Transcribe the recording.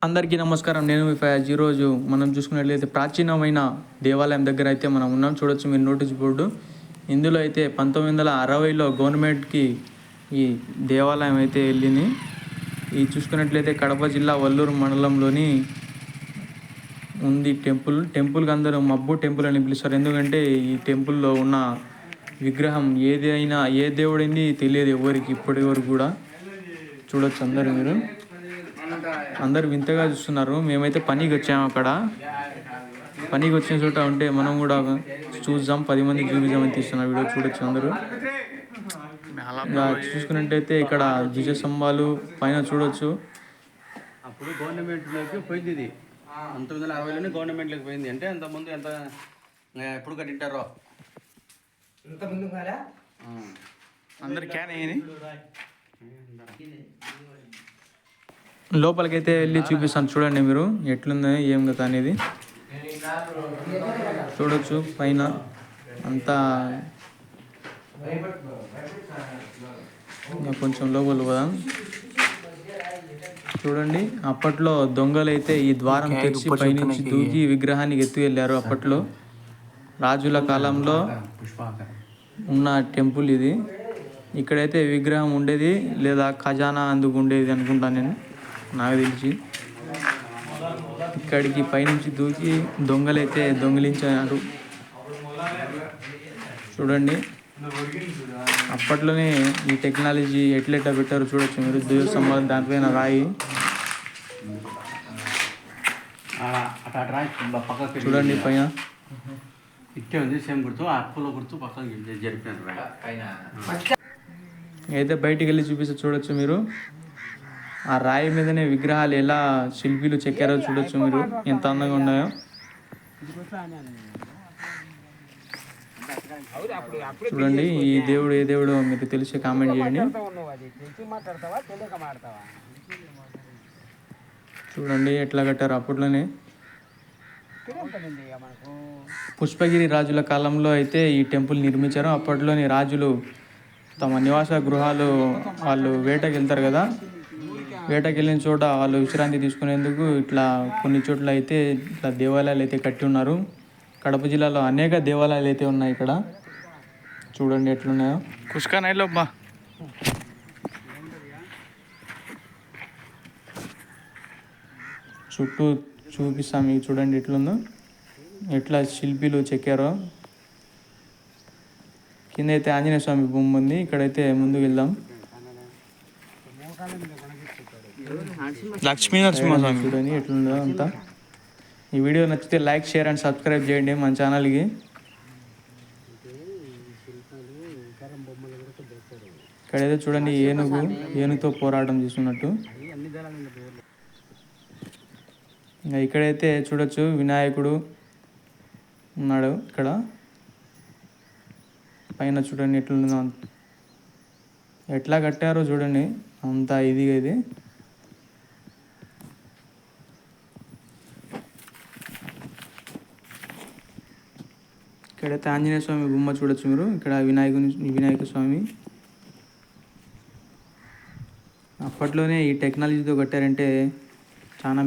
అందరికీ నమస్కారం. నేను మీ ఫయాజ్. ఈరోజు మనం చూసుకున్నట్లయితే ప్రాచీనమైన దేవాలయం దగ్గర అయితే మనం ఉన్నాం. చూడొచ్చు మీరు నోటీస్ బోర్డు. ఇందులో అయితే 1960లో గవర్నమెంట్కి ఈ దేవాలయం అయితే వెళ్ళింది. ఇది చూసుకున్నట్లయితే కడప జిల్లా వల్లూరు మండలంలోని ఉంది టెంపుల్కి అందరూ మబ్బు టెంపుల్ అని పిలుస్తారు. ఎందుకంటే ఈ టెంపుల్లో ఉన్న విగ్రహం ఏదైనా ఏ దేవుడైంది తెలియదు ఎవరికి ఇప్పటి వరకు కూడా. చూడొచ్చు అందరు వింతగా చూస్తున్నారు. మేమైతే పనికి వచ్చాము. అక్కడ పనికి వచ్చిన చోట ఉంటే మనం కూడా చూద్దాం, 10 మంది చూపిద్దామని తీస్తున్న వీడియో. చూడొచ్చు అందరూ. చూసుకున్నట్టయితే ఇక్కడ ధ్వజ స్తంభాలు పైన చూడొచ్చు. అప్పుడు గవర్నమెంట్లోకి పోయింది. ఇది 1960లోనే గవర్నమెంట్లోకి పోయింది. అంటే అంతకుముందు ఎంత ఎప్పుడు కట్టింటారో అందరు క్యాన్ అయ్యి లోపలికైతే వెళ్ళి చూపిస్తాను. చూడండి మీరు ఎట్లుందో ఏం కదా అనేది. చూడొచ్చు పైన అంతా కొంచెం లోపల పోదాం. చూడండి అప్పట్లో దొంగలైతే ఈ ద్వారం తెరిచి పైనుంచి దూకి విగ్రహాన్ని ఎత్తుకెళ్ళారు. అప్పట్లో రాజుల కాలంలో ఉన్న టెంపుల్ ఇది. ఇక్కడైతే విగ్రహం ఉండేది లేదా ఖజానా అందుకు ఉండేది అనుకుంటాను నేను, నాకు తెలిసి. ఇక్కడికి పైనుంచి దూకి దొంగలైతే దొంగిలించారు. చూడండి అప్పట్లోనే ఈ టెక్నాలజీ ఎట్లెట్లా పెట్టారో చూడొచ్చు మీరు. ధ్వజస్తంభాలు దానిపైన రాయి చూడండి పైన ఇట్టే ఉంది. సేమ్ గుర్తు అప్పులో గుర్తు పక్కన జరిపినారు. అయితే బయటికి వెళ్ళి చూపిస్తే చూడొచ్చు మీరు. ఆ రాయి మీదనే విగ్రహాలు ఎలా శిల్పీలు చెక్కారో చూడొచ్చు మీరు, ఎంత అందంగా ఉన్నాయో. చూడండి ఈ దేవుడు ఏ దేవుడో మీకు తెలిసి కామెంట్ చేయండి. చూడండి ఎట్లా కట్టారు అప్పట్లోనే. పుష్పగిరి రాజుల కాలంలో అయితే ఈ టెంపుల్ నిర్మించారు. అప్పట్లోని రాజులు తమ నివాస గృహాలు వాళ్ళు వేటకి వెళ్తారు కదా, వేటకి వెళ్ళిన చోట వాళ్ళు విశ్రాంతి తీసుకునేందుకు ఇట్లా కొన్ని చోట్ల అయితే ఇట్లా దేవాలయాలు అయితే కట్టి ఉన్నారు. కడప జిల్లాలో అనేక దేవాలయాలు అయితే ఉన్నాయి. ఇక్కడ చూడండి ఎట్లున్నాయో. కుష్కా నైలో బా చుట్టూ చూపిస్తాం మీకు. చూడండి ఎట్లుందో, ఎట్లా శిల్పీలు చెక్కారో. కింద అయితే ఆంజనేయ స్వామి బొమ్మ ఉంది. ఇక్కడైతే ముందుకు వెళ్దాం. లక్ష్మీ నరసింహస్వామి చూడండి ఎట్లుందో అంతా. ఈ వీడియో నచ్చితే లైక్, షేర్ అండ్ సబ్స్క్రైబ్ చేయండి మన ఛానల్కి. ఇక్కడైతే చూడండి ఏనుగుతో పోరాటం చేస్తున్నట్టు. ఇంకా ఇక్కడైతే చూడొచ్చు వినాయకుడు ఉన్నాడు. ఇక్కడ పైన చూడండి ఎట్లుందో, ఎట్లా కట్టారో చూడండి అంతా ఇదిగా. ఇది ఇక్కడైతే ఆంజనేయ స్వామి బొమ్మ చూడొచ్చు మీరు. ఇక్కడ వినాయక స్వామి. అప్పట్లోనే ఈ టెక్నాలజీతో కట్టారంటే చాలా